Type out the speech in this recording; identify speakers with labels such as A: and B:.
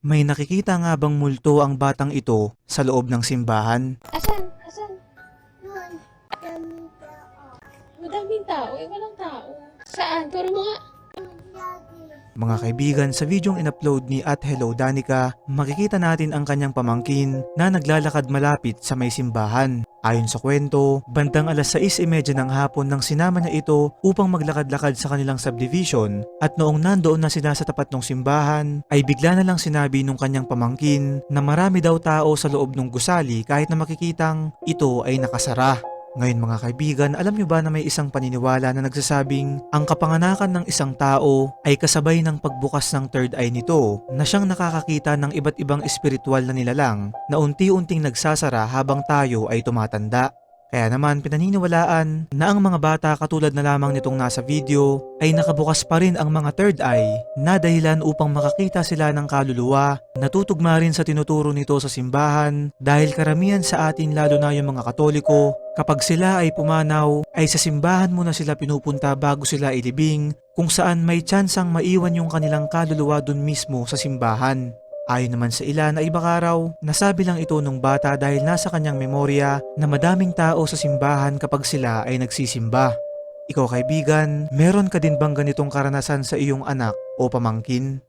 A: May nakikita nga bang multo ang batang ito sa loob ng simbahan?
B: Asan? Asan?
C: Doon. Daming tao.
B: Madaming tao. Eh, walang tao. Saan? Turo mo nga.
C: Lagi.
A: Mga kaibigan, sa videong in-upload ni @Hello Danica, makikita natin ang kanyang pamangkin na naglalakad malapit sa may simbahan. Ayon sa kwento, bandang alas 6:30 ng hapon nang sinama niya ito upang maglakad-lakad sa kanilang subdivision, at noong nandoon na sila sa tapat ng simbahan ay bigla na lang sinabi nung kanyang pamangkin na marami daw tao sa loob ng gusali kahit na makikitang ito ay nakasara. Ngayon mga kaibigan, alam nyo ba na may isang paniniwala na nagsasabing ang kapanganakan ng isang tao ay kasabay ng pagbukas ng third eye nito na siyang nakakakita ng iba't ibang espiritual na nilalang na unti-unting nagsasara habang tayo ay tumatanda. Kaya naman pinaniniwalaan na ang mga bata katulad na lamang nitong nasa video ay nakabukas pa rin ang mga third eye na dahilan upang makakita sila ng kaluluwa. Natutugma rin sa tinuturo nito sa simbahan dahil karamihan sa atin, lalo na yung mga Katoliko, kapag sila ay pumanaw ay sa simbahan muna sila pinupunta bago sila ilibing, kung saan may tsansang maiwan yung kanilang kaluluwa dun mismo sa simbahan. Ayon naman sa ilan na iba raw, nasabi lang ito nung bata dahil nasa kanyang memorya na madaming tao sa simbahan kapag sila ay nagsisimba. Ikaw kaibigan, meron ka din bang ganitong karanasan sa iyong anak o pamangkin?